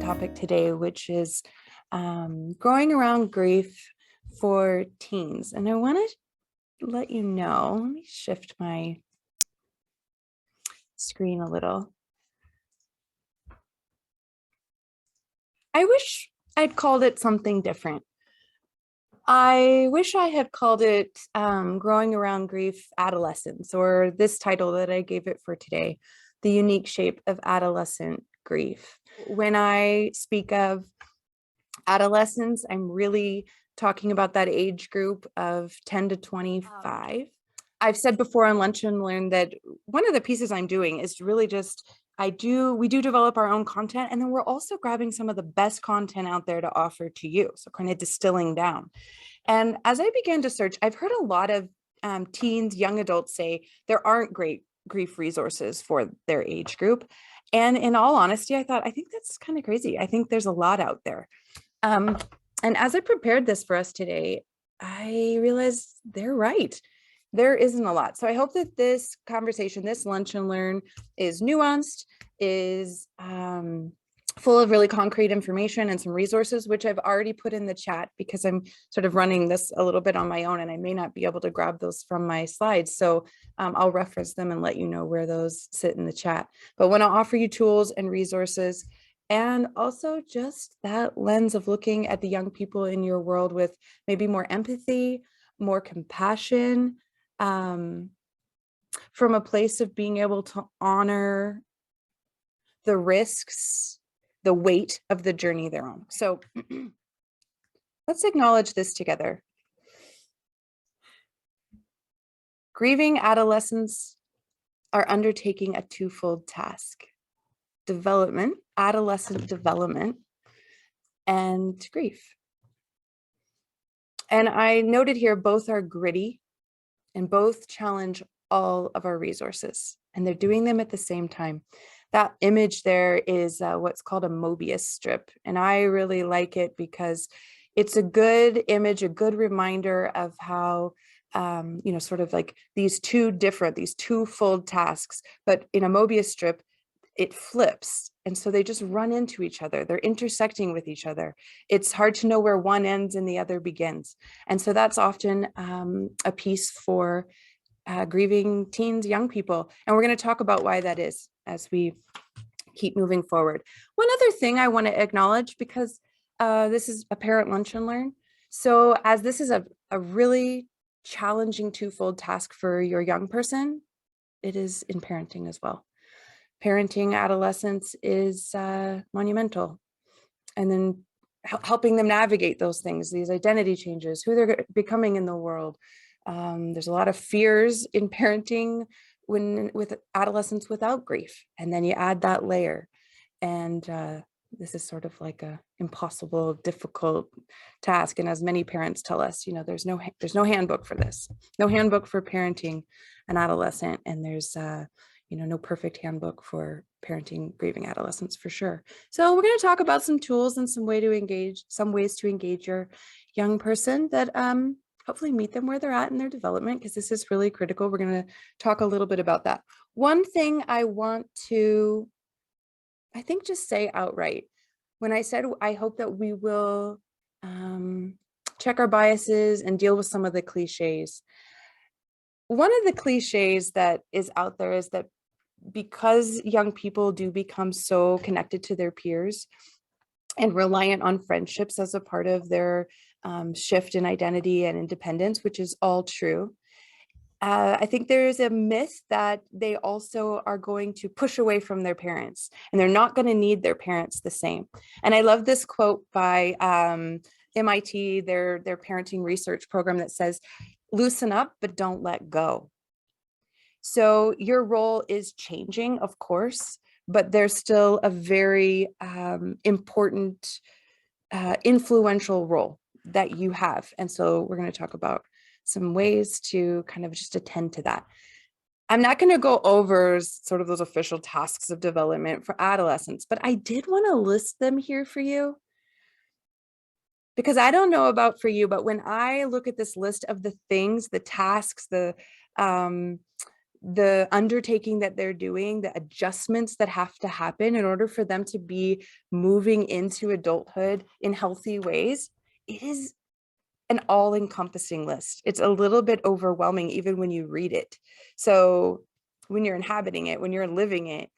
topic today, which is growing around grief for teens. And I want to let you know, let me shift my screen a little. I wish I'd called it something different. I wish I had called it Growing Around Grief Adolescence, or this title that I gave it for today, The Unique Shape of Adolescent Grief. When I speak of adolescence, I'm really talking about that age group of 10 to 25. I've said before on Lunch and Learn that one of the pieces I'm doing is really just we do develop our own content, and then we're also grabbing some of the best content out there to offer to you. So kind of distilling down. And as I began to search, I've heard a lot of teens, young adults say there aren't great grief resources for their age group. And in all honesty, I think that's kind of crazy. I think there's a lot out there. And as I prepared this for us today, I realized they're right. There isn't a lot. So I hope that this conversation, this Lunch and Learn, is nuanced, is full of really concrete information and some resources, which I've already put in the chat because I'm sort of running this a little bit on my own and I may not be able to grab those from my slides. So I'll reference them and let you know where those sit in the chat. But when I offer you tools and resources, and also just that lens of looking at the young people in your world with maybe more empathy, more compassion, from a place of being able to honor the risks, the weight of the journey they're on. So let's acknowledge this together. Grieving adolescents are undertaking a twofold task: development, adolescent development, and grief. And I noted here both are gritty and both challenge all of our resources, and they're doing them at the same time. That image there is what's called a Mobius strip, and I really like it because it's a good image, a good reminder of how sort of like these twofold tasks, but in a Mobius strip, it flips. And so they just run into each other. They're intersecting with each other. It's hard to know where one ends and the other begins. And so that's often a piece for grieving teens, young people. And we're going to talk about why that is as we keep moving forward. One other thing I want to acknowledge, because this is a parent lunch and learn. So as this is a really challenging twofold task for your young person, it is in parenting as well. Parenting adolescents is monumental. And then helping them navigate those things, these identity changes, who they're becoming in the world. There's a lot of fears in parenting with adolescents without grief. And then you add that layer. And this is sort of like a impossible, difficult task. And as many parents tell us, there's no handbook for this, no handbook for parenting an adolescent. And there's no perfect handbook for parenting grieving adolescents, for sure. So we're going to talk about some tools and some ways to engage your young person that hopefully meet them where they're at in their development, because this is really critical. We're going to talk a little bit about that. One thing I want to, just say outright, when I said I hope that we will check our biases and deal with some of the cliches. One of the cliches that is out there is that because young people do become so connected to their peers and reliant on friendships as a part of their shift in identity and independence, which is all true. I think there is a myth that they also are going to push away from their parents and they're not going to need their parents the same. And I love this quote by MIT, their parenting research program, that says, "Loosen up, but don't let go." So your role is changing, of course, but there's still a very important, influential role that you have. And so we're going to talk about some ways to kind of just attend to that. I'm not going to go over sort of those official tasks of development for adolescents, but I did want to list them here for you. Because I don't know about for you, but when I look at this list of the things, the tasks, the the undertaking that they're doing, the adjustments that have to happen in order for them to be moving into adulthood in healthy ways, it is an all-encompassing list. It's a little bit overwhelming even when you read it. So when you're inhabiting it, when you're living it,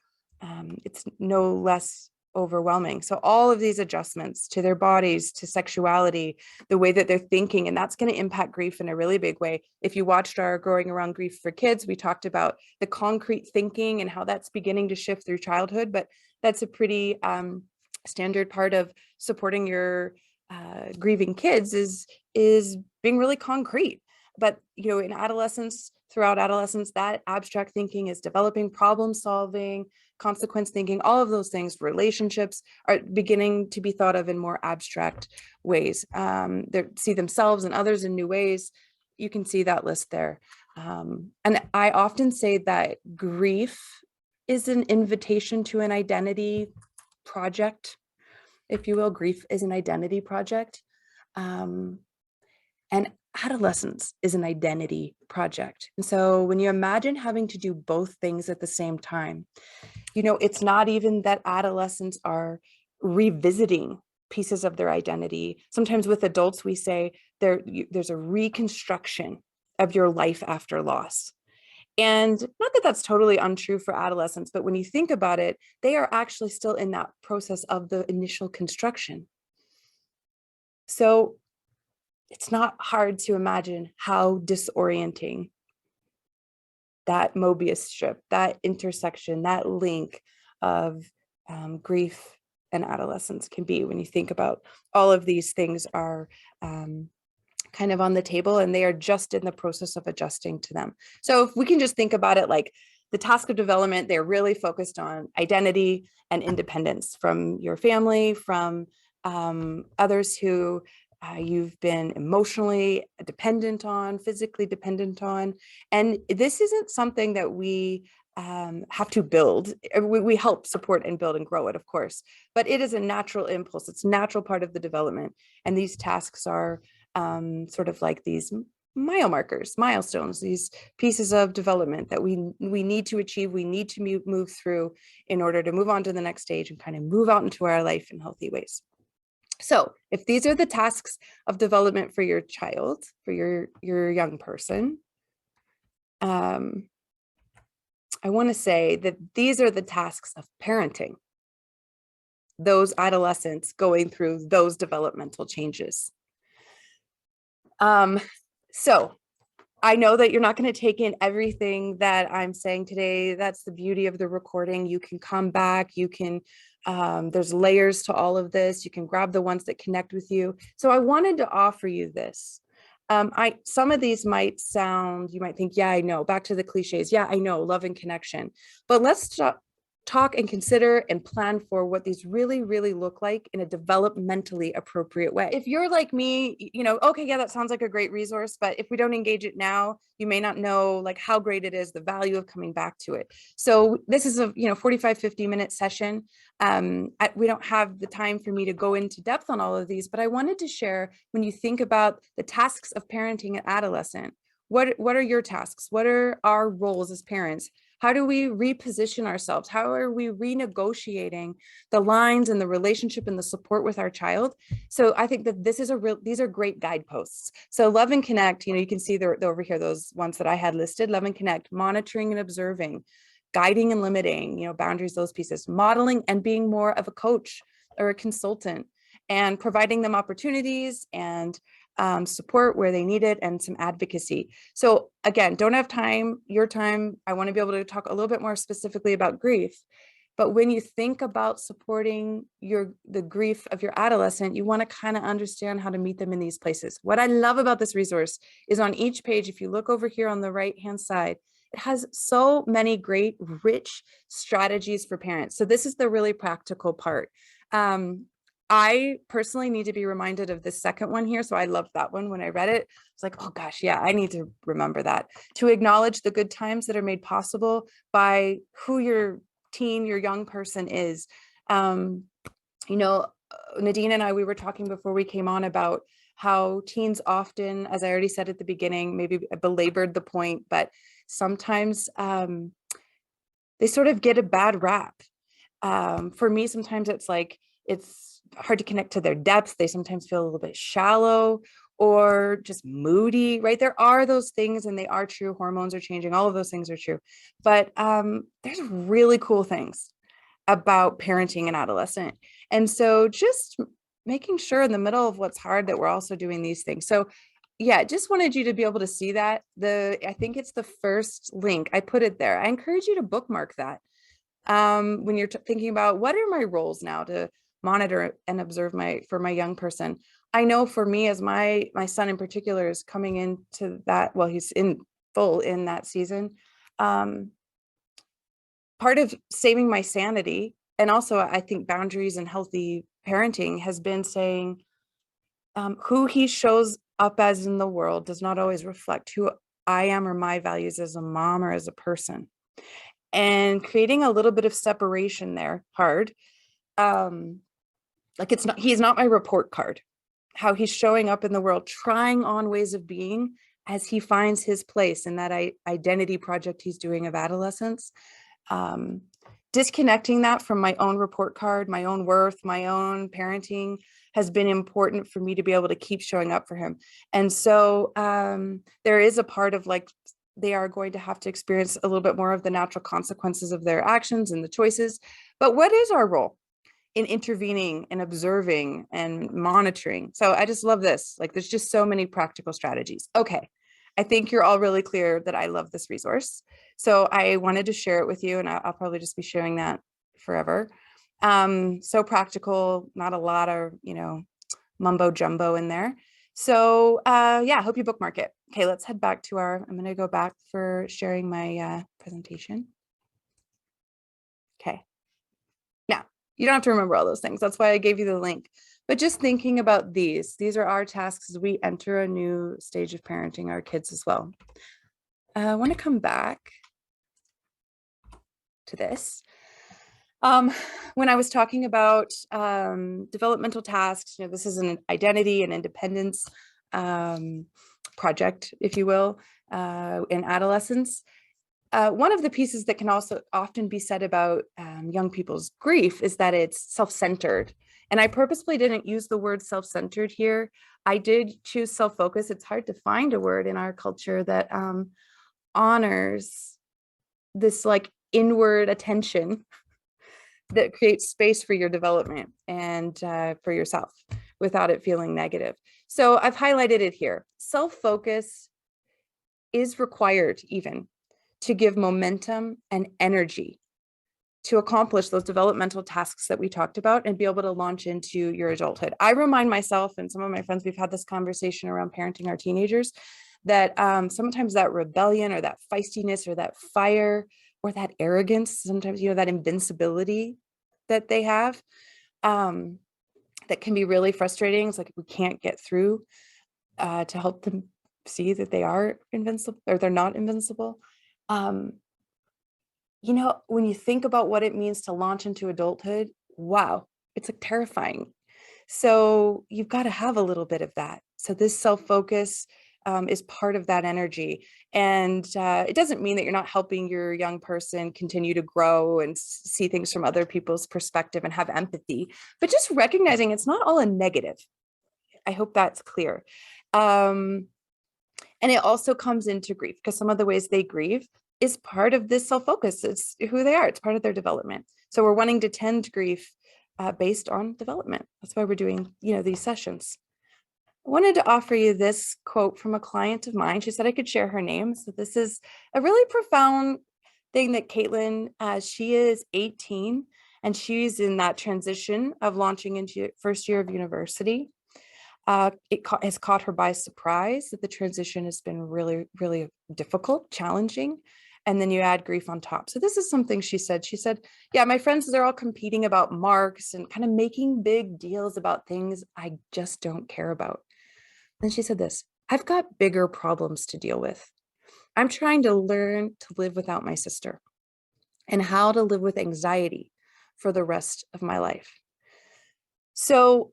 it's no less overwhelming. So all of these adjustments to their bodies, to sexuality, the way that they're thinking, and that's going to impact grief in a really big way. If you watched our Growing Around Grief for Kids, we talked about the concrete thinking and how that's beginning to shift through childhood, but that's a pretty standard part of supporting your grieving kids is being really concrete. But in adolescence, throughout adolescence, that abstract thinking is developing, problem solving, consequence thinking, all of those things. Relationships are beginning to be thought of in more abstract ways. They see themselves and others in new ways. You can see that list there. And I often say that grief is an invitation to an identity project, if you will. Grief is an identity project. And adolescence is an identity project. And so when you imagine having to do both things at the same time, it's not even that adolescents are revisiting pieces of their identity. Sometimes with adults, we say there's a reconstruction of your life after loss. And not that that's totally untrue for adolescents, but when you think about it, they are actually still in that process of the initial construction. So it's not hard to imagine how disorienting that Mobius strip, that intersection, that link of grief and adolescence can be when you think about all of these things are kind of on the table and they are just in the process of adjusting to them. So if we can just think about it like the task of development, they're really focused on identity and independence from your family, from others who you've been emotionally dependent on, physically dependent on. And this isn't something that we have to build. We help support and build and grow it, of course, but it is a natural impulse. It's a natural part of the development. And these tasks are sort of like these mile markers, milestones, these pieces of development that we need to achieve, we need to move through in order to move on to the next stage and kind of move out into our life in healthy ways. So if these are the tasks of development for your child, for your young person, I want to say that these are the tasks of parenting, those adolescents going through those developmental changes. So I know that you're not going to take in everything that I'm saying today. That's the beauty of the recording. You can come back, you can, there's layers to all of this. You can grab the ones that connect with you. So I wanted to offer you this. Some of these might sound, you might think, yeah, I know, back to the cliches. Yeah, I know, love and connection. But let's talk and consider and plan for what these really, really look like in a developmentally appropriate way. If you're like me, okay, yeah, that sounds like a great resource, but if we don't engage it now, you may not know like how great it is, the value of coming back to it. So this is a 45, 50-minute session. We don't have the time for me to go into depth on all of these, but I wanted to share, when you think about the tasks of parenting an adolescent, what are your tasks? What are our roles as parents? How do we reposition ourselves? How are we renegotiating the lines and the relationship and the support with our child? So I think that these are great guideposts. So love and connect, you can see they're over here, those ones that I had listed: love and connect, monitoring and observing, guiding and limiting, boundaries, those pieces, modeling and being more of a coach or a consultant, and providing them opportunities and support where they need it, and some advocacy. So again, don't have your time. I want to be able to talk a little bit more specifically about grief. But when you think about supporting the grief of your adolescent, you want to kind of understand how to meet them in these places. What I love about this resource is on each page, if you look over here on the right-hand side, it has so many great, rich strategies for parents. So this is the really practical part. I personally need to be reminded of the second one here. So I loved that one when I read it. It's like, oh gosh, yeah, I need to remember that. To acknowledge the good times that are made possible by who your teen, your young person is. Nadine and I, we were talking before we came on about how teens often, as I already said at the beginning, maybe I belabored the point, but sometimes they sort of get a bad rap. For me, sometimes it's like it's hard to connect to their depth. They sometimes feel a little bit shallow or just moody, right? There are those things, and they are true. Hormones are changing. All of those things are true. But there's really cool things about parenting an adolescent. And so just making sure in the middle of what's hard that we're also doing these things. So yeah, just wanted you to be able to see that. I think it's the first link. I put it there. I encourage you to bookmark that when you're thinking about what are my roles now to monitor and observe for my young person. I know for me, as my son in particular is coming into that, well, he's in full in that season. Part of saving my sanity, and also I think boundaries and healthy parenting, has been saying who he shows up as in the world does not always reflect who I am or my values as a mom or as a person. And creating a little bit of separation there, hard. Like he's not my report card. How he's showing up in the world, trying on ways of being as he finds his place in that identity project he's doing of adolescence. Disconnecting that from my own report card, my own worth, my own parenting has been important for me to be able to keep showing up for him. And so there is a part of like, they are going to have to experience a little bit more of the natural consequences of their actions and the choices. But what is our role in intervening and observing and monitoring? So I just love this. Like, there's just so many practical strategies. Okay. I think you're all really clear that I love this resource. So I wanted to share it with you, and I'll probably just be sharing that forever. So practical, not a lot of, mumbo jumbo in there. So yeah, I hope you bookmark it. Okay, let's head back to I'm going to go back for sharing my presentation. Okay. Now, you don't have to remember all those things. That's why I gave you the link. But just thinking about these are our tasks as we enter a new stage of parenting our kids as well. I want to come back to this. When I was talking about developmental tasks, this is an identity and independence project, if you will, in adolescence. One of the pieces that can also often be said about young people's grief is that it's self-centered. And I purposely didn't use the word self-centered here. I did choose self-focus. It's hard to find a word in our culture that honors this like inward attention that creates space for your development and for yourself without it feeling negative. So I've highlighted it here. Self-focus is required even to give momentum and energy to accomplish those developmental tasks that we talked about and be able to launch into your adulthood. I remind myself and some of my friends, we've had this conversation around parenting our teenagers, that sometimes that rebellion or that feistiness or that fire or that arrogance, sometimes, that invincibility that they have, that can be really frustrating. It's like we can't get through to help them see that they are invincible or they're not invincible. When you think about what it means to launch into adulthood, wow, it's like terrifying. So you've got to have a little bit of that. So this self-focus is part of that energy. And it doesn't mean that you're not helping your young person continue to grow and see things from other people's perspective and have empathy, but just recognizing it's not all a negative. I hope that's clear. And it also comes into grief because some of the ways they grieve is part of this self-focus. It's who they are. It's part of their development. So we're wanting to tend grief based on development. That's why we're doing, these sessions. I wanted to offer you this quote from a client of mine. She said I could share her name. So this is a really profound thing that Caitlin, she is 18 and she's in that transition of launching into first year of university. It has caught her by surprise that the transition has been really, really difficult, challenging. And then you add grief on top. So this is something she said. She said, yeah, my friends, they're all competing about marks and kind of making big deals about things I just don't care about. And she said this, I've got bigger problems to deal with. I'm trying to learn to live without my sister and how to live with anxiety for the rest of my life. So,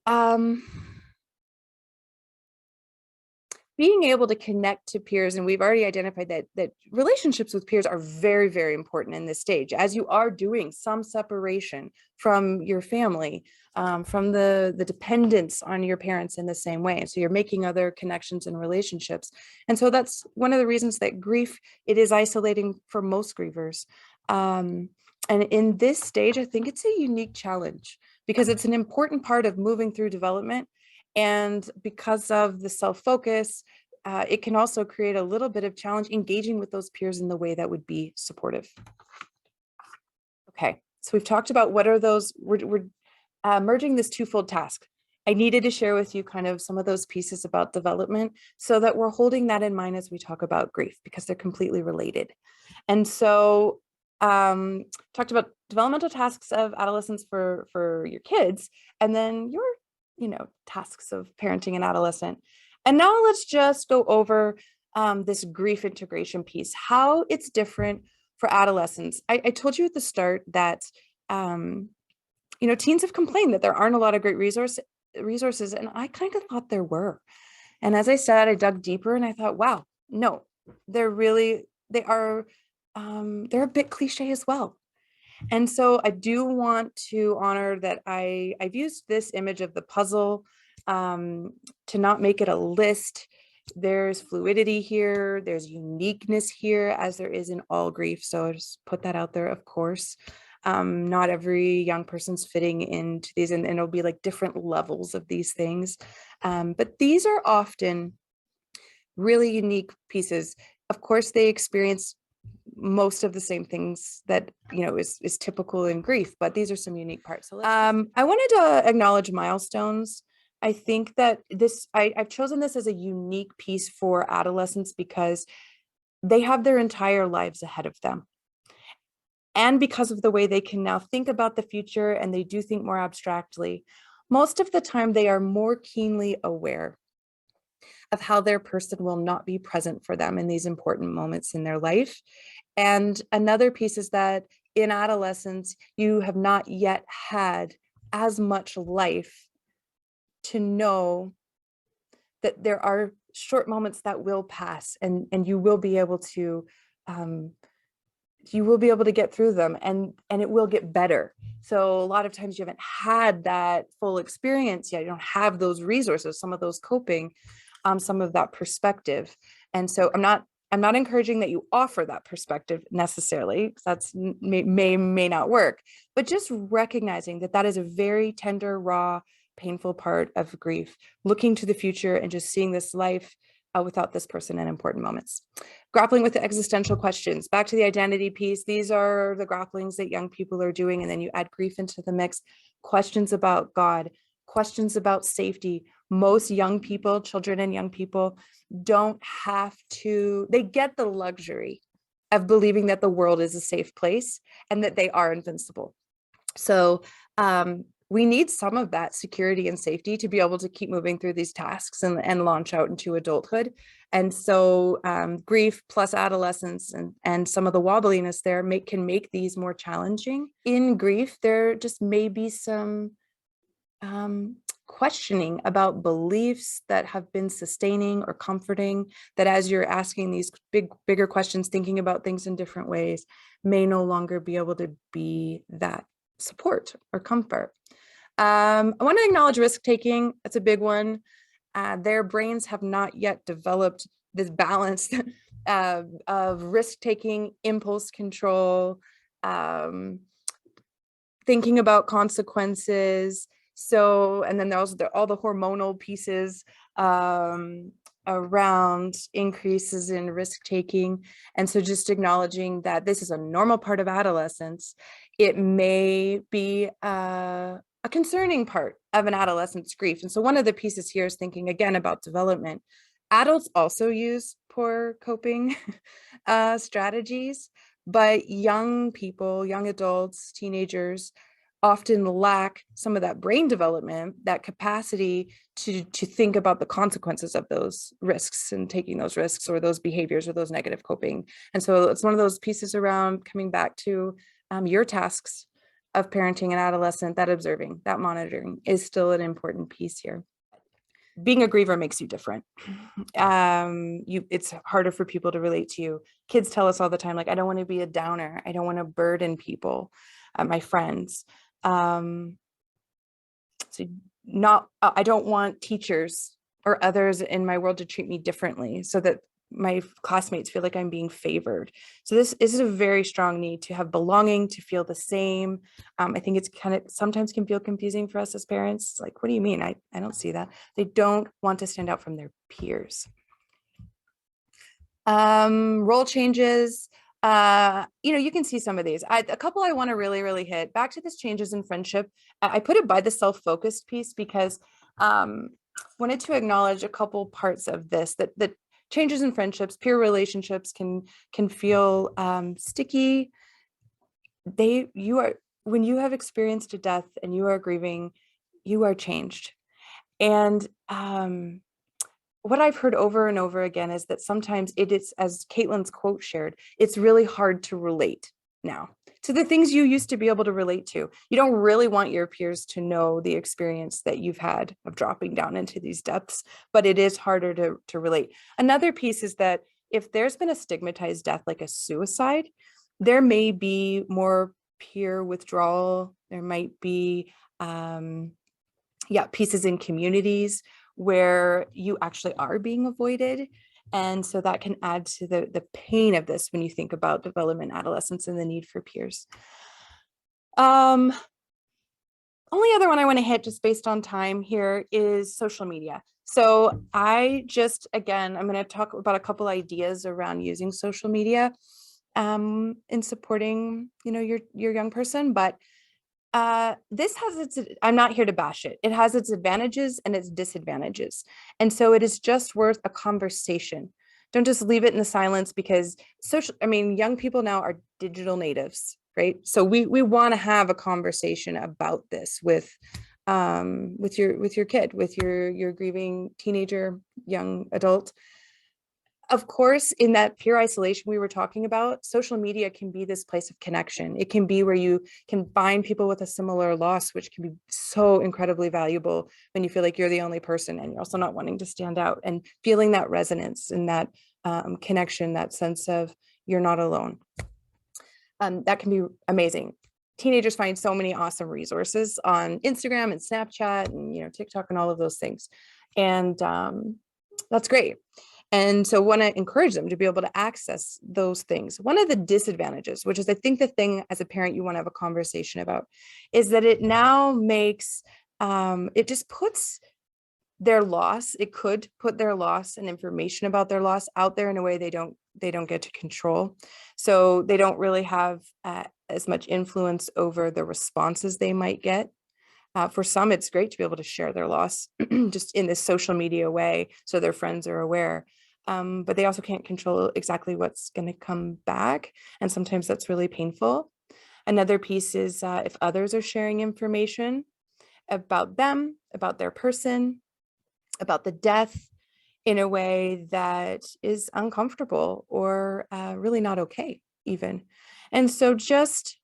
being able to connect to peers, and we've already identified that relationships with peers are very, very important in this stage, as you are doing some separation from your family, from the dependence on your parents in the same way. So you're making other connections and relationships. And so that's one of the reasons that grief, it is isolating for most grievers. And in this stage, I think it's a unique challenge because it's an important part of moving through development. And because of the self-focus, it can also create a little bit of challenge engaging with those peers in the way that would be supportive. Okay, so we've talked about what are those, we're merging this twofold task. I needed to share with you kind of some of those pieces about development so that we're holding that in mind as we talk about grief, because they're completely related. And so talked about developmental tasks of adolescence for your kids, and then your tasks of parenting an adolescent. And now let's just go over this grief integration piece, how it's different for adolescents. I told you at the start that teens have complained that there aren't a lot of great resources, and I kind of thought there were. And as I said, I dug deeper and I thought, wow, no, they are they're a bit cliche as well. And so I do want to honor that I've used this image of the puzzle to not make it a list. There's fluidity here, there's uniqueness here, as there is in all grief. So I just put that out there, of course. Not every young person's fitting into these, and it'll be like different levels of these things. But these are often really unique pieces. Of course, they experience most of the same things that is typical in grief, but these are some unique parts. So I wanted to acknowledge milestones. I think that I've chosen this as a unique piece for adolescents because they have their entire lives ahead of them. And because of the way they can now think about the future, and they do think more abstractly, most of the time they are more keenly aware of how their person will not be present for them in these important moments in their life. And another piece is that in adolescence, you have not yet had as much life to know that there are short moments that will pass, and you will be able to get through them, and it will get better. So a lot of times you haven't had that full experience yet. You don't have those resources, some of those coping, some of that perspective. And so I'm not encouraging that you offer that perspective necessarily, because that's may not work, but just recognizing that is a very tender, raw, painful part of grief, looking to the future and just seeing this life without this person in important moments. Grappling with the existential questions, back to the identity piece. These are the grapplings that young people are doing, and then you add grief into the mix. Questions about God, questions about safety. Most young people, children and young people, they get the luxury of believing that the world is a safe place and that they are invincible. So we need some of that security and safety to be able to keep moving through these tasks and launch out into adulthood. And so grief plus adolescence and some of the wobbliness there can make these more challenging. In grief, there just may be some questioning about beliefs that have been sustaining or comforting, that as you're asking these bigger questions, thinking about things in different ways, may no longer be able to be that support or comfort. I want to acknowledge risk-taking. That's a big one. Their brains have not yet developed this balance of risk-taking, impulse control, thinking about consequences. So, and then there's all the hormonal pieces around increases in risk-taking. And so just acknowledging that this is a normal part of adolescence. It may be a concerning part of an adolescent's grief. And so one of the pieces here is thinking again about development. Adults also use poor coping strategies, but young people, young adults, teenagers often lack some of that brain development, that capacity to think about the consequences of those risks and taking those risks or those behaviors or those negative coping. And so it's one of those pieces around coming back to your tasks of parenting an adolescent, that observing, that monitoring is still an important piece here. being a griever makes you different. It's harder for people to relate to you. Kids tell us all the time, like, I don't want to be a downer. I don't want to burden people, my friends. So I don't want teachers or others in my world to treat me differently so that my classmates feel like I'm being favored. So this is a very strong need to have belonging, to feel the same. I think it's kind of sometimes can feel confusing for us as parents. Like, what do you mean? I don't see that. They don't want to stand out from their peers. Role changes. You can see some of these. A couple I want to really hit. Back to this changes in friendship. I put it by the self-focused piece because wanted to acknowledge a couple parts of this that changes in friendships, peer relationships can feel sticky. When you have experienced a death and you are grieving, you are changed. And what I've heard over and over again is that sometimes it is, as Caitlin's quote shared, it's really hard to relate now to the things you used to be able to relate to. You don't really want your peers to know the experience that you've had of dropping down into these depths, but it is harder to relate. Another piece is that if there's been a stigmatized death, like a suicide, there may be more peer withdrawal. There might be, pieces in communities where you actually are being avoided. And so that can add to the pain of this when you think about development, adolescence, and the need for peers. Only other one I want to hit just based on time here is social media. So I'm going to talk about a couple ideas around using social media in supporting, your young person, but this has I'm not here to bash it. It has its advantages and its disadvantages. And so it is just worth a conversation. Don't just leave it in the silence because young people now are digital natives, right? So we want to have a conversation about this with your kid, with your grieving teenager, young adult. Of course, in that peer isolation we were talking about, social media can be this place of connection. It can be where you can find people with a similar loss, which can be so incredibly valuable when you feel like you're the only person and you're also not wanting to stand out, and feeling that resonance and that connection, that sense of you're not alone. That can be amazing. Teenagers find so many awesome resources on Instagram and Snapchat and TikTok and all of those things. And that's great. And so want to encourage them to be able to access those things. One of the disadvantages, which is I think the thing as a parent you want to have a conversation about, is that it now makes, it just puts their loss, it could put their loss and information about their loss out there in a way they don't get to control. So they don't really have as much influence over the responses they might get. For some, it's great to be able to share their loss just in this social media way so their friends are aware. But they also can't control exactly what's going to come back. And sometimes that's really painful. Another piece is if others are sharing information about them, about their person, about the death in a way that is uncomfortable or really not okay even. And so just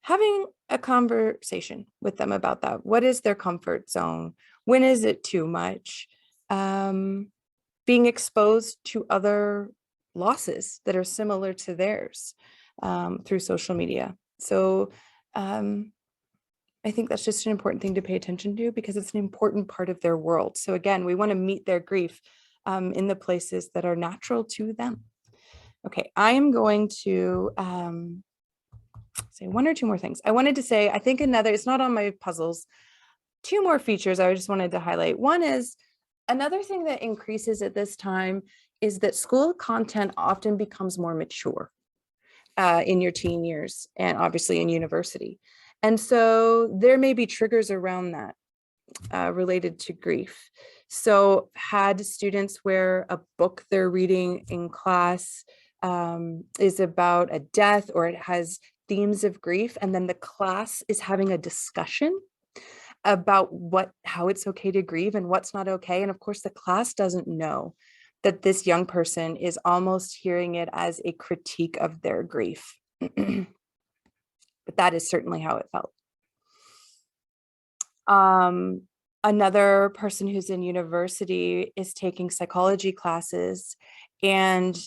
having a conversation with them about that. What is their comfort zone? When is it too much? Being exposed to other losses that are similar to theirs through social media. So I think that's just an important thing to pay attention to because it's an important part of their world. So again, we want to meet their grief in the places that are natural to them. Okay, I am going to say one or two more things. I wanted to say, I think it's not on my puzzles, two more features I just wanted to highlight. One is another thing that increases at this time is that school content often becomes more mature in your teen years and obviously in university. And so there may be triggers around that related to grief. So had students where a book they're reading in class is about a death or it has themes of grief, and then the class is having a discussion about how it's okay to grieve and what's not okay. And of course, the class doesn't know that this young person is almost hearing it as a critique of their grief. But that is certainly how it felt. Another person who's in university is taking psychology classes, and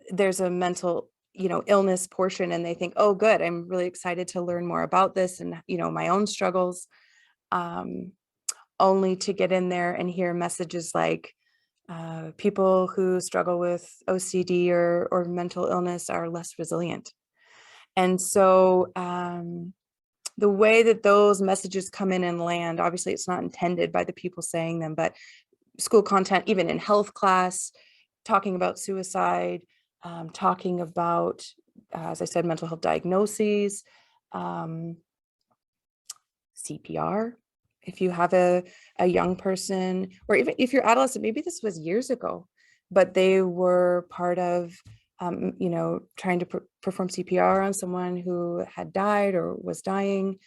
there's a mental, illness portion, and they think, oh, good, I'm really excited to learn more about this and, my own struggles, only to get in there and hear messages like, people who struggle with OCD or mental illness are less resilient. And so the way that those messages come in and land, obviously it's not intended by the people saying them, but school content, even in health class, talking about suicide, talking about, as I said, mental health diagnoses, CPR. If you have a young person, or even if you're adolescent, maybe this was years ago, but they were part of, trying to perform CPR on someone who had died or was dying.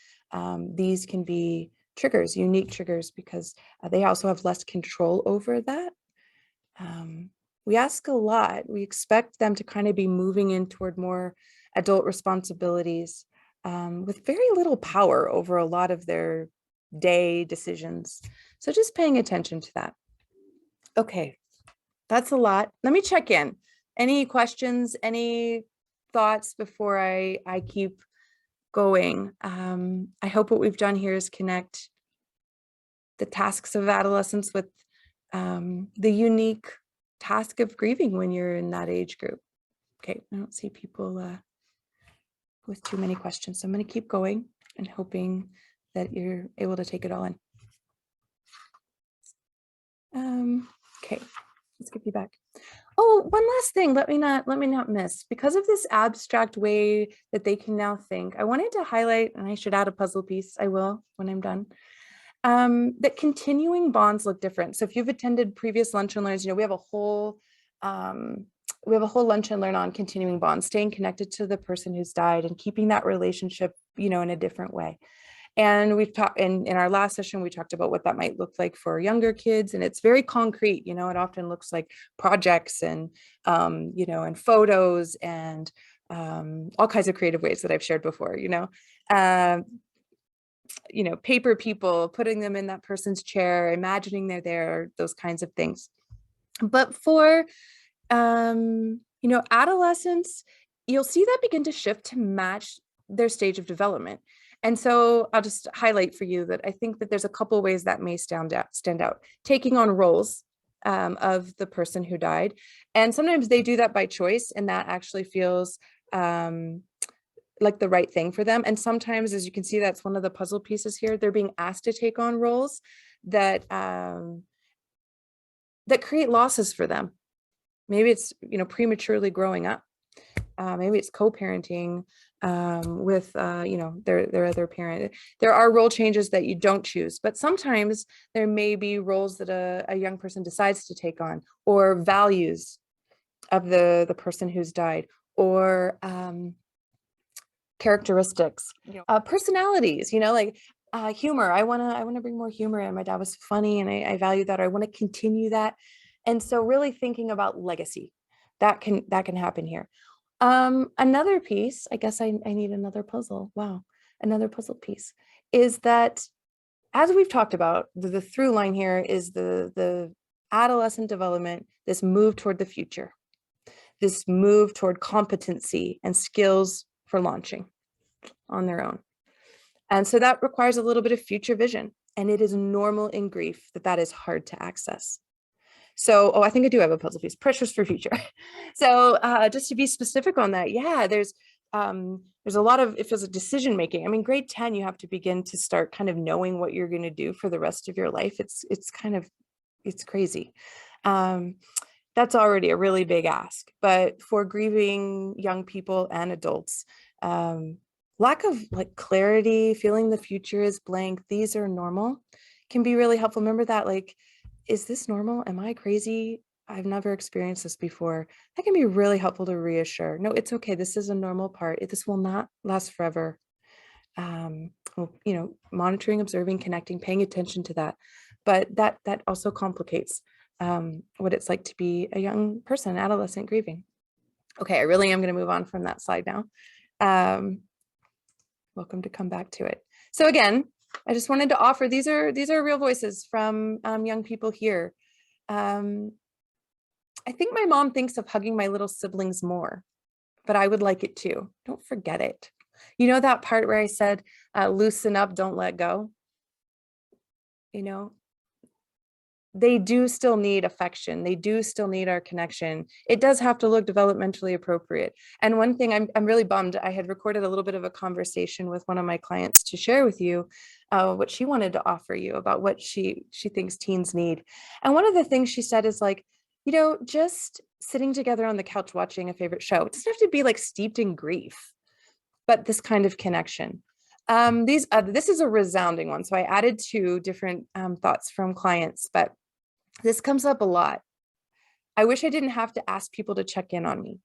These can be triggers, unique triggers, because they also have less control over that. We ask a lot. We expect them to kind of be moving in toward more adult responsibilities, with very little power over a lot of their day decisions. So just paying attention to that. Okay, that's a lot. Let me check in. Any questions, any thoughts before I keep going? I hope what we've done here is connect the tasks of adolescence with the unique task of grieving when you're in that age group. Okay, I don't see people with too many questions, so I'm going to keep going and hoping that you're able to take it all in. Okay, let's get you back. Oh, one last thing, let me not miss, because of this abstract way that they can now think, I wanted to highlight, and I should add a puzzle piece, I will when I'm done, that continuing bonds look different. So if you've attended previous lunch and learns, we have a whole lunch and learn on continuing bonds, staying connected to the person who's died and keeping that relationship, in a different way. And we've talked in our last session, we talked about what that might look like for younger kids. And it's very concrete, it often looks like projects and, and photos and all kinds of creative ways that I've shared before, paper people, putting them in that person's chair, imagining they're there, those kinds of things. But for, adolescents, you'll see that begin to shift to match their stage of development. And so I'll just highlight for you that I think that there's a couple ways that may stand out. Taking on roles of the person who died. And sometimes they do that by choice, and that actually feels like the right thing for them. And sometimes, as you can see, that's one of the puzzle pieces here. They're being asked to take on roles that that create losses for them. Maybe it's, prematurely growing up. Maybe it's co-parenting with, their other parent. There are role changes that you don't choose, but sometimes there may be roles that a young person decides to take on, or values of the person who's died, or characteristics, personalities, like humor. I want to bring more humor in. My dad was funny, and I value that. I want to continue that. And so really thinking about legacy, that can happen here. Another piece, I guess I need another puzzle. Wow. Another puzzle piece is that, as we've talked about, the through line here is the adolescent development, this move toward the future, this move toward competency and skills for launching on their own. And so that requires a little bit of future vision, and it is normal in grief that is hard to access. So, I think I do have a puzzle piece, pressures for future. So just to be specific on that, yeah, there's a lot of, it feels like decision making. I mean, grade 10, you have to begin to start kind of knowing what you're going to do for the rest of your life. It's crazy. That's already a really big ask. But for grieving young people and adults, lack of clarity, feeling the future is blank, these are normal, can be really helpful. Remember that, is this normal? Am I crazy? I've never experienced this before. That can be really helpful to reassure. No, it's okay. This is a normal part. This will not last forever. Monitoring, observing, connecting, paying attention to that. But that also complicates what it's like to be a young person, adolescent grieving. Okay, I really am going to move on from that slide now. Welcome to come back to it. So again, I just wanted to offer, these are real voices from young people here. I think my mom thinks of hugging my little siblings more, but I would like it too. Don't forget it. You know that part where I said, loosen up, don't let go? You know, they do still need affection. They do still need our connection. It does have to look developmentally appropriate. And one thing I'm really bummed, I had recorded a little bit of a conversation with one of my clients to share with you what she wanted to offer you about what she thinks teens need. And one of the things she said is like, you know, just sitting together on the couch watching a favorite show, it doesn't have to be like steeped in grief, but this kind of connection. This is a resounding one. So I added two different thoughts from clients, but this comes up a lot. I wish I didn't have to ask people to check in on me.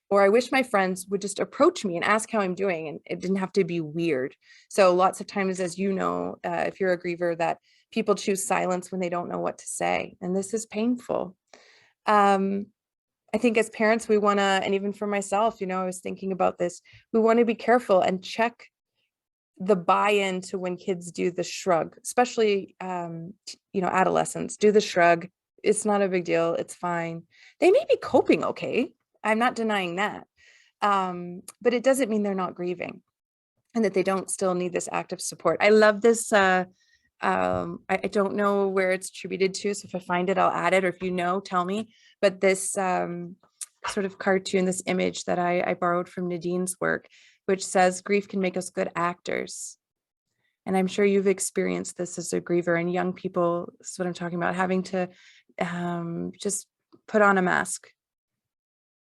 Or I wish my friends would just approach me and ask how I'm doing, and it didn't have to be weird. So lots of times, as you know, if you're a griever, that people choose silence when they don't know what to say. And this is painful. I think as parents, we want to, and even for myself, you know, I was thinking about this, we want to be careful and check the buy-in to when kids do the shrug, especially, you know, adolescents do the shrug. It's not a big deal. It's fine. They may be coping okay. I'm not denying that. But it doesn't mean they're not grieving and that they don't still need this active support. I love this. I don't know where it's attributed to. So if I find it, I'll add it. Or if you know, tell me. But this sort of cartoon, this image that I borrowed from Nadine's work, which says grief can make us good actors. And I'm sure you've experienced this as a griever, and young people, this is what I'm talking about, having to just put on a mask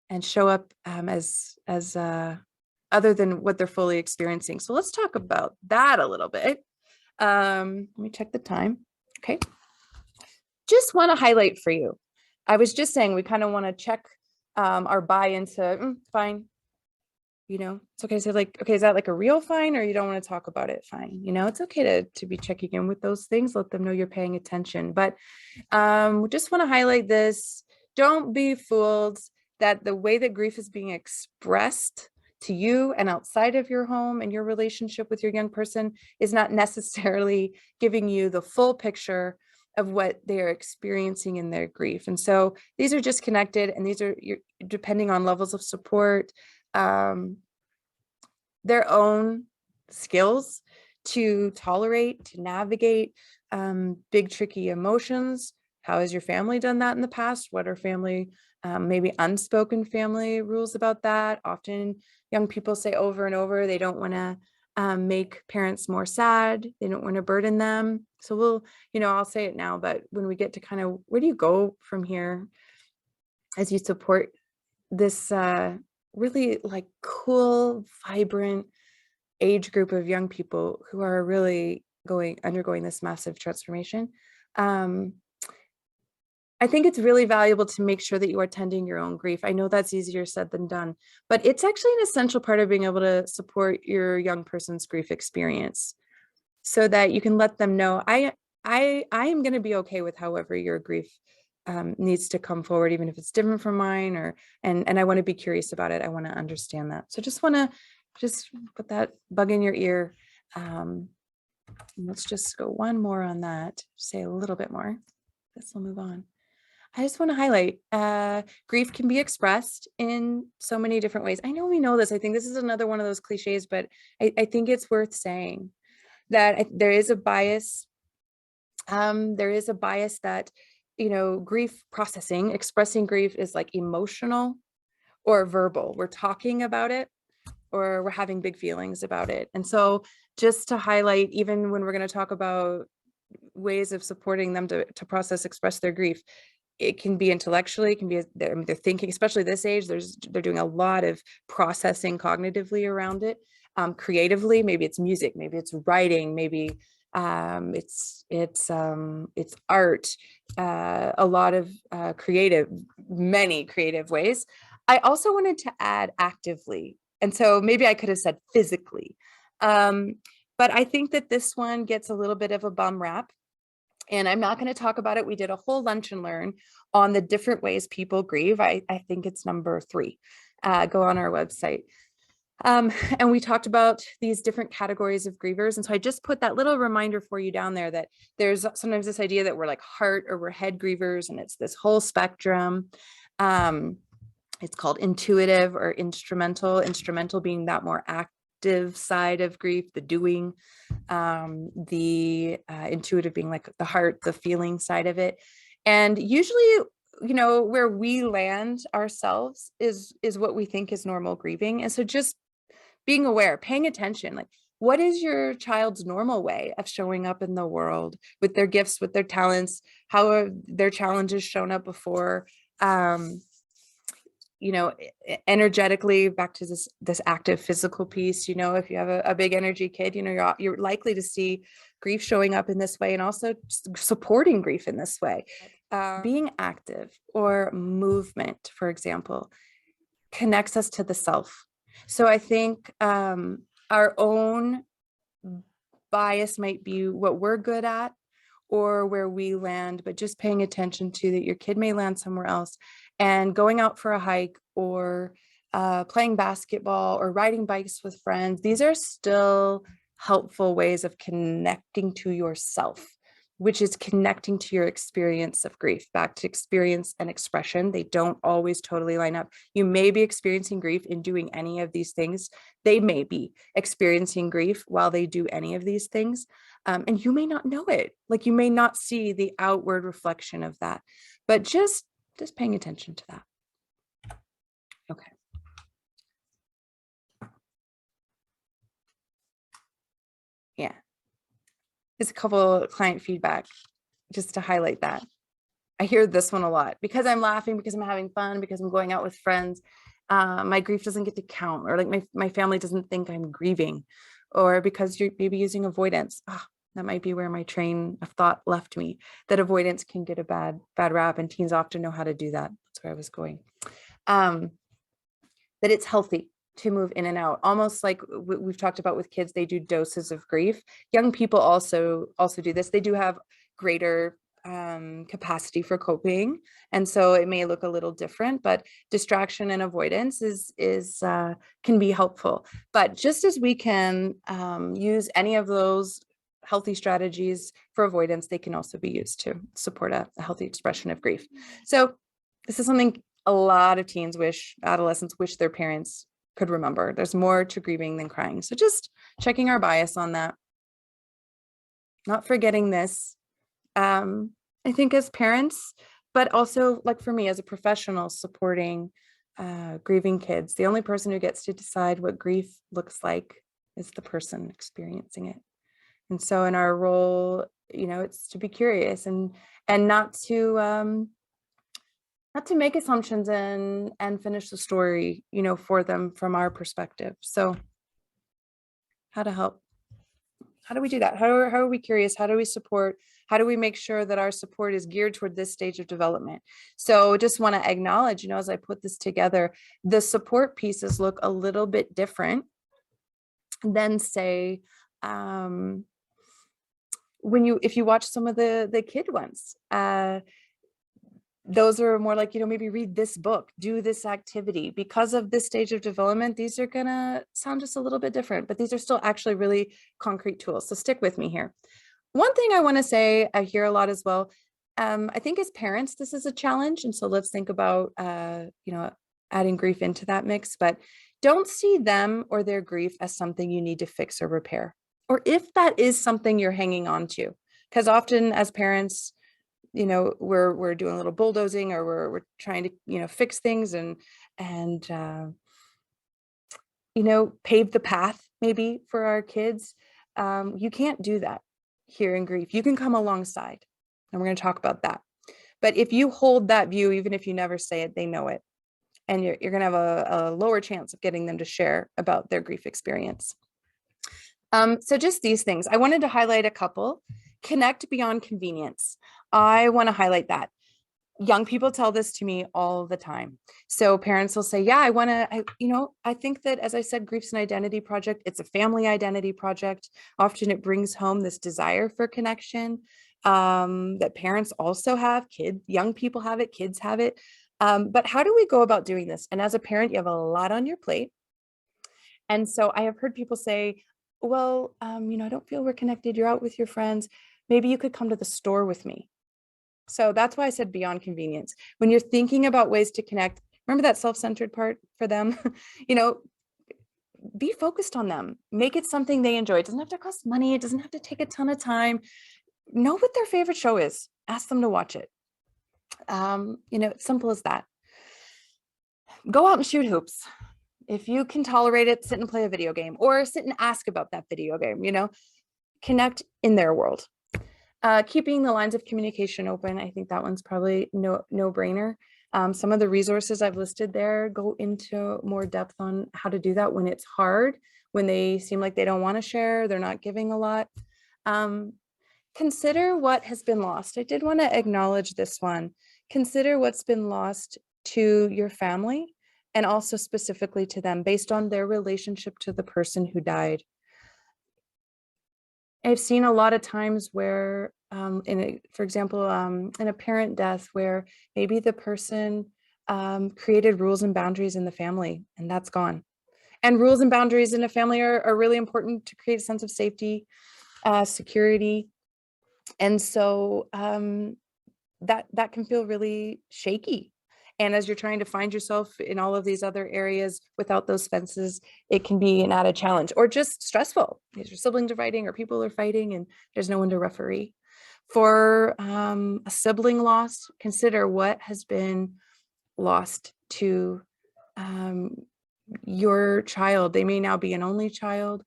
and show up as other than what they're fully experiencing. So let's talk about that a little bit. Let me check the time. Okay. Just want to highlight for you. I was just saying, we kind of want to check our buy-in to fine. You know, it's okay to say like, okay, is that like a real fine, or you don't want to talk about it? Fine. You know, it's okay to be checking in with those things. Let them know you're paying attention. But we just want to highlight this. Don't be fooled that the way that grief is being expressed to you and outside of your home and your relationship with your young person is not necessarily giving you the full picture of what they are experiencing in their grief. And so these are just connected, and these are depending on levels of support, their own skills to tolerate, to navigate big, tricky emotions. How has your family done that in the past? What are family, maybe unspoken family rules about that? Often young people say over and over, they don't want to make parents more sad. They don't want to burden them. So we'll, you know, I'll say it now, but when we get to kind of, where do you go from here as you support this really like cool, vibrant age group of young people who are really undergoing this massive transformation? I think it's really valuable to make sure that you are tending your own grief. I know that's easier said than done, but it's actually an essential part of being able to support your young person's grief experience, so that you can let them know, I am going to be okay with however your grief needs to come forward, even if it's different from mine, or and I want to be curious about it. I want to understand that. So just want to put that bug in your ear. Let's just go one more on that, say a little bit more. This will move on. I just want to highlight grief can be expressed in so many different ways. I know we know this. I think this is another one of those cliches, but I think it's worth saying that there is a bias. There is a bias that, you know, grief processing, expressing grief is like emotional or verbal. We're talking about it, or we're having big feelings about it. And so just to highlight, even when we're going to talk about ways of supporting them to process, express their grief, it can be intellectually, it can be, they're thinking, especially this age, they're doing a lot of processing cognitively around it. Creatively, maybe it's music, maybe it's writing, maybe it's art, a lot of many creative ways. I also wanted to add actively, and so maybe I could have said physically, but I think that this one gets a little bit of a bum rap. And I'm not going to talk about it. We did a whole lunch and learn on the different ways people grieve. I think it's number 3. Go on our website. And we talked about these different categories of grievers. And so I just put that little reminder for you down there that there's sometimes this idea that we're like heart or we're head grievers, and it's this whole spectrum. It's called intuitive or instrumental being that more active side of grief, the doing, the intuitive being like the heart, the feeling side of it. And usually, where we land ourselves is what we think is normal grieving. And so just being aware, paying attention, like what is your child's normal way of showing up in the world with their gifts, with their talents, how have their challenges shown up before, energetically, back to this active physical piece. If you have a big energy kid, you're likely to see grief showing up in this way, and also supporting grief in this way. Being active or movement, for example, connects us to the self. So I think our own bias might be what we're good at or where we land, but just paying attention to that your kid may land somewhere else, and going out for a hike or playing basketball or riding bikes with friends. These are still helpful ways of connecting to yourself, which is connecting to your experience of grief. Back to experience and expression. They don't always totally line up. You may be experiencing grief in doing any of these things. They may be experiencing grief while they do any of these things. And you may not know it. Like you may not see the outward reflection of that, but just paying attention to that. Okay. Yeah. There's a couple client feedback just to highlight that. I hear this one a lot because I'm laughing, because I'm having fun, because I'm going out with friends. My grief doesn't get to count, or like my family doesn't think I'm grieving, or because you're maybe using avoidance. That might be where my train of thought left me, that avoidance can get a bad rap, and teens often know how to do that. That's where I was going. That it's healthy to move in and out, almost like we've talked about with kids. They do doses of grief. Young people also do this. They do have greater capacity for coping, and so it may look a little different, but distraction and avoidance is can be helpful. But just as we can use any of those healthy strategies for avoidance, they can also be used to support a healthy expression of grief. So this is something a lot of adolescents wish their parents could remember. There's more to grieving than crying. So just checking our bias on that, not forgetting this. I think as parents, but also like for me as a professional supporting grieving kids, the only person who gets to decide what grief looks like is the person experiencing it. And so in our role, it's to be curious and not to make assumptions and finish the story, for them from our perspective. So how to help? How do we do that? How are we curious? How do we support? How do we make sure that our support is geared toward this stage of development? So just want to acknowledge, as I put this together, the support pieces look a little bit different than, say, if you watch some of the kid ones. Those are more like, maybe read this book, do this activity. Because of this stage of development, these are going to sound just a little bit different, but these are still actually really concrete tools. So stick with me here. One thing I want to say, I hear a lot as well. I think as parents, this is a challenge. And so let's think about, adding grief into that mix, but don't see them or their grief as something you need to fix or repair, or if that is something you're hanging on to. Because often as parents, we're doing a little bulldozing, or we're trying to, fix things and pave the path maybe for our kids. You can't do that here in grief. You can come alongside, and we're going to talk about that. But if you hold that view, even if you never say it, they know it. And you're going to have a lower chance of getting them to share about their grief experience. So just these things. I wanted to highlight a couple. Connect beyond convenience. I want to highlight that. Young people tell this to me all the time. So parents will say, yeah, I think that, as I said, grief's an identity project. It's a family identity project. Often it brings home this desire for connection that parents also have. Young people have it, kids have it. But how do we go about doing this? And as a parent, you have a lot on your plate. And so I have heard people say, well, I don't feel we're connected. You're out with your friends. Maybe you could come to the store with me. So that's why I said beyond convenience. When you're thinking about ways to connect, remember that self-centered part for them? you know, be focused on them. Make it something they enjoy. It doesn't have to cost money. It doesn't have to take a ton of time. Know what their favorite show is. Ask them to watch it. It's simple as that. Go out and shoot hoops. If you can tolerate it, sit and play a video game or sit and ask about that video game, connect in their world. Keeping the lines of communication open. I think that one's probably no brainer. Some of the resources I've listed there go into more depth on how to do that when it's hard, when they seem like they don't want to share, they're not giving a lot. Consider what has been lost. I did want to acknowledge this one. Consider what's been lost to your family and also specifically to them based on their relationship to the person who died. I've seen a lot of times where, for example, in a parent death where maybe the person created rules and boundaries in the family and that's gone. And rules and boundaries in a family are really important to create a sense of safety, security. And so that can feel really shaky. And as you're trying to find yourself in all of these other areas without those fences, it can be an added challenge or just stressful because your siblings are fighting or people are fighting and there's no one to referee. For a sibling loss, consider what has been lost to your child. They may now be an only child.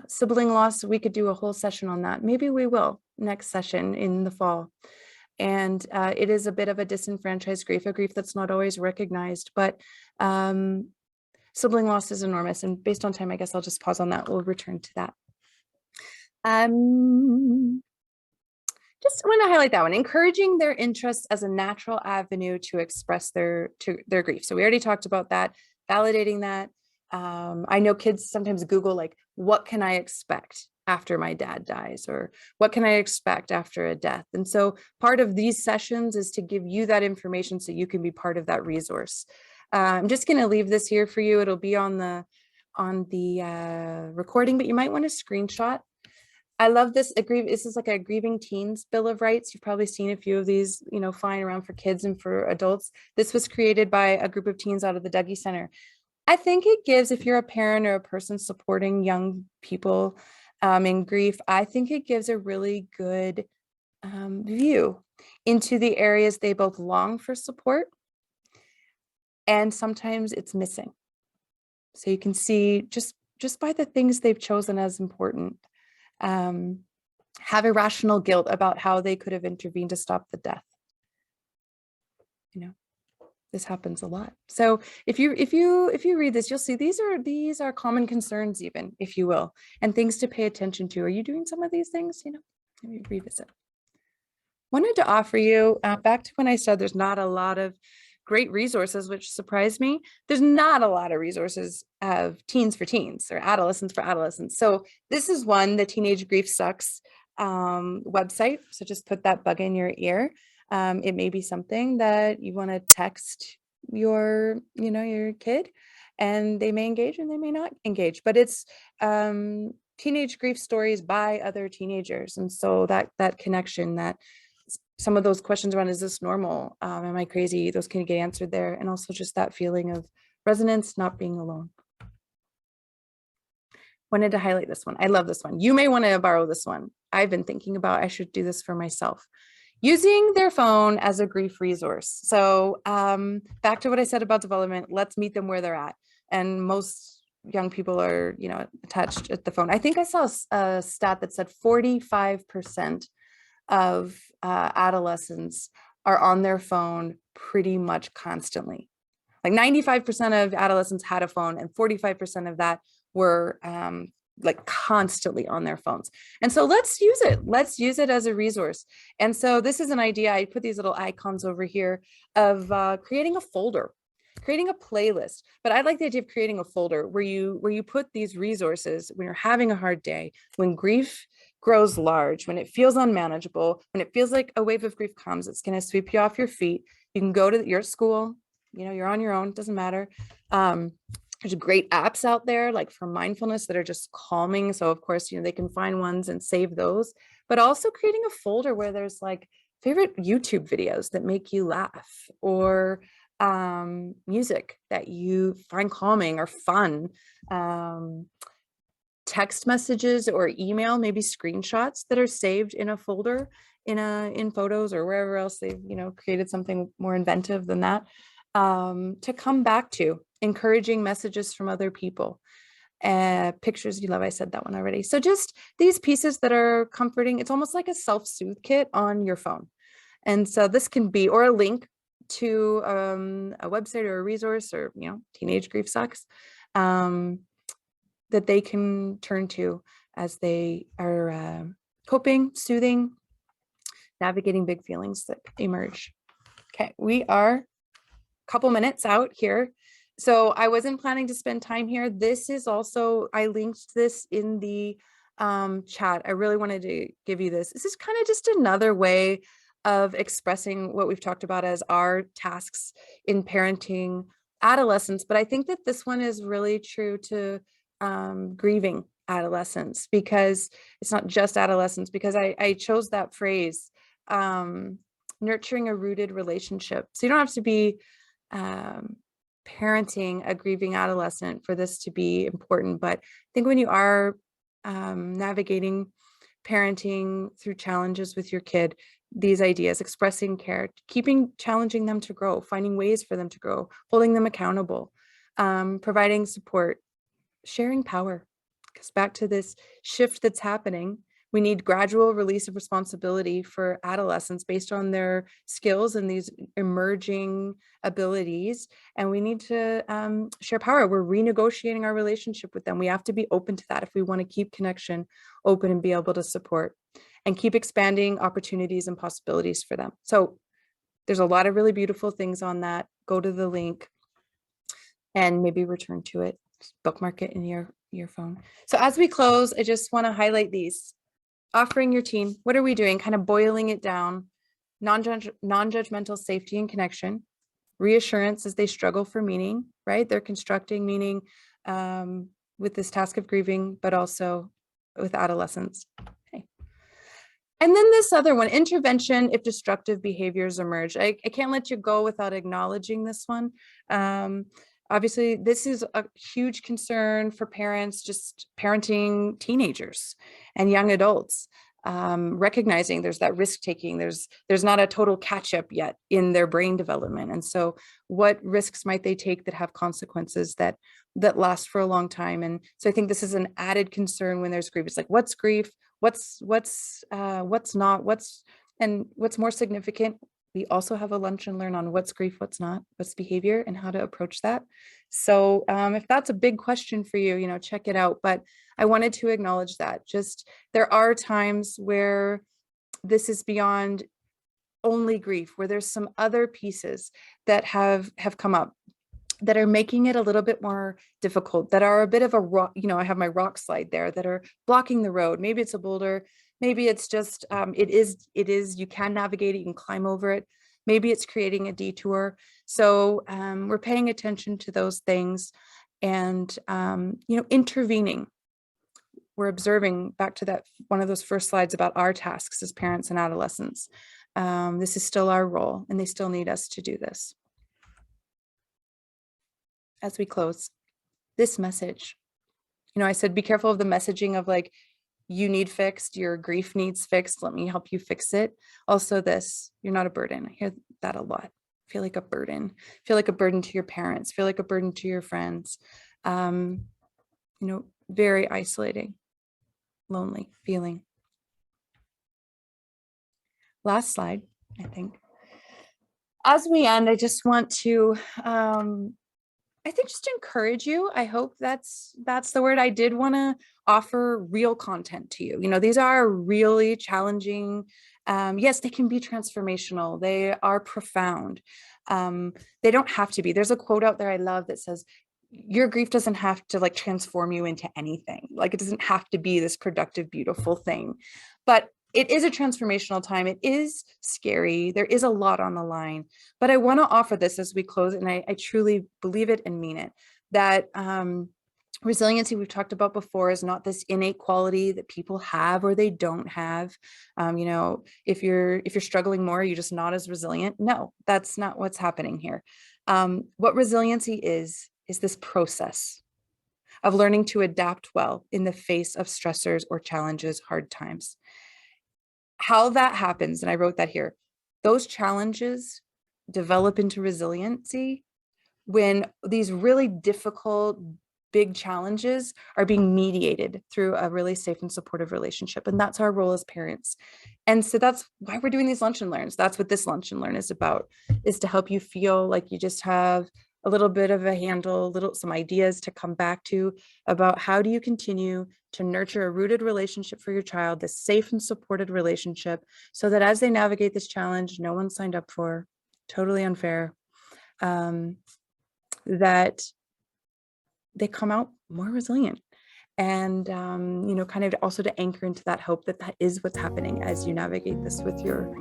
Sibling loss, we could do a whole session on that. Maybe we will next session in the fall. And it is a bit of a disenfranchised grief, a grief that's not always recognized, but sibling loss is enormous. And based on time, I guess I'll just pause on that. We'll return to that. Just want to highlight that one, encouraging their interests as a natural avenue to express their grief. So we already talked about that, validating that. I know kids sometimes Google like, what can I expect after my dad dies, or what can I expect after a death? And so part of these sessions is to give you that information so you can be part of that resource. I'm just going to leave this here for you. It'll be on the recording, but you might want to screenshot. I love this. This is like a grieving teens bill of rights. You've probably seen a few of these, flying around for kids and for adults. This was created by a group of teens out of the Dougie Center. I think it gives, if you're a parent or a person supporting young people in grief, I think it gives a really good view into the areas they both long for support and sometimes it's missing. So you can see just by the things they've chosen as important, have irrational guilt about how they could have intervened to stop the death. This happens a lot. So if you read this, you'll see these are common concerns, even, if you will, and things to pay attention to. Are you doing some of these things? Maybe revisit. Wanted to offer you, back to when I said there's not a lot of great resources, which surprised me. There's not a lot of resources of teens for teens or adolescents for adolescents. So this is one, the Teenage Grief Sucks website. So just put that bug in your ear. It may be something that you want to text your kid, and they may engage and they may not engage, but it's teenage grief stories by other teenagers. And so that connection, that some of those questions around, is this normal? Am I crazy? Those can get answered there. And also just that feeling of resonance, not being alone. Wanted to highlight this one. I love this one. You may want to borrow this one. I've been thinking about, I should do this for myself. Using their phone as a grief resource. So back to what I said about development, let's meet them where they're at. And most young people are, attached at the phone. I think I saw a stat that said 45% of adolescents are on their phone pretty much constantly. Like 95% of adolescents had a phone, and 45% of that were like constantly on their phones. And so let's use it as a resource. And so this is an idea. I put these little icons over here of creating a folder, creating a playlist. But I like the idea of creating a folder where you put these resources when you're having a hard day, when grief grows large, when it feels unmanageable, when it feels like a wave of grief comes, it's going to sweep you off your feet. You can go to your school, you're on your own, it doesn't matter. There's great apps out there like for mindfulness that are just calming. So of course, they can find ones and save those, but also creating a folder where there's like favorite YouTube videos that make you laugh, or music that you find calming or fun, text messages or email, maybe screenshots that are saved in a folder in photos or wherever else they've created something more inventive than that, to come back to, encouraging messages from other people, pictures you love. I said that one already. So just these pieces that are comforting. It's almost like a self-soothe kit on your phone. And so this can be, or a link to a website or a resource, or Teenage Grief Sucks, that they can turn to as they are coping, soothing, navigating big feelings that emerge. Okay, we are a couple minutes out here. So I wasn't planning to spend time here. This is also, I linked this in the chat. I really wanted to give you this. This is kind of just another way of expressing what we've talked about as our tasks in parenting adolescents. But I think that this one is really true to grieving adolescents, because it's not just adolescents, because I chose that phrase, nurturing a rooted relationship. So you don't have to be parenting a grieving adolescent for this to be important. But I think when you are navigating parenting through challenges with your kid, these ideas, expressing care, challenging them to grow, finding ways for them to grow, holding them accountable, providing support, sharing power. Because back to this shift that's happening, we need gradual release of responsibility for adolescents based on their skills and these emerging abilities. And we need to share power. We're renegotiating our relationship with them. We have to be open to that if we want to keep connection open and be able to support and keep expanding opportunities and possibilities for them. So there's a lot of really beautiful things on that. Go to the link and maybe return to it, bookmark it in your phone. So as we close, I just want to highlight these. Offering your teen, what are we doing? Kind of boiling it down. Non-judgmental safety and connection. Reassurance as they struggle for meaning, right? They're constructing meaning with this task of grieving, but also with adolescents. Okay. And then this other one, intervention if destructive behaviors emerge. I can't let you go without acknowledging this one. Obviously, this is a huge concern for parents just parenting teenagers and young adults, recognizing there's that risk taking, there's not a total catch up yet in their brain development. And so what risks might they take that have consequences that last for a long time? And so I think this is an added concern when there's grief. It's like, what's grief? What's not? And what's more significant? We also have a lunch and learn on what's grief, what's not, what's behavior, and how to approach that. So if that's a big question for you, check it out. But I wanted to acknowledge that just there are times where this is beyond only grief, where there's some other pieces that have come up that are making it a little bit more difficult, that are a bit of a rock, I have my rock slide there, that are blocking the road. Maybe it's a boulder. Maybe it's just, it is, you can navigate it, you can climb over it. Maybe it's creating a detour. So we're paying attention to those things and, intervening. We're observing, back to that, one of those first slides about our tasks as parents and adolescents. This is still our role, and they still need us to do this. As we close, this message, I said, be careful of the messaging of like, you need fixed, your grief needs fixed, let me help you fix it. Also this, you're not a burden. I hear that a lot. Feel like a burden. Feel like a burden to your parents. Feel like a burden to your friends. Very isolating, lonely feeling. Last slide, I think. As we end, I just want to just encourage you. I hope that's the word. I did want to offer real content to you. These are really challenging. Yes, they can be transformational. They are profound. They don't have to be. There's a quote out there I love that says, your grief doesn't have to like transform you into anything. Like it doesn't have to be this productive, beautiful thing, but it is a transformational time. It is scary. There is a lot on the line, but I want to offer this as we close, and I truly believe it and mean it. That resiliency we've talked about before is not this innate quality that people have or they don't have. If you're struggling more, you're just not as resilient. No, that's not what's happening here. What resiliency is this process of learning to adapt well in the face of stressors or challenges, hard times. How that happens, and I wrote that here, those challenges develop into resiliency when these really difficult, big challenges are being mediated through a really safe and supportive relationship. And that's our role as parents. And so that's why we're doing these lunch and learns. That's what this lunch and learn is about, is to help you feel like you just have a little bit of a handle, some ideas to come back to about how do you continue to nurture a rooted relationship for your child, this safe and supported relationship, so that as they navigate this challenge, no one signed up for, totally unfair, that they come out more resilient. And kind of also to anchor into that hope that that is what's happening as you navigate this with your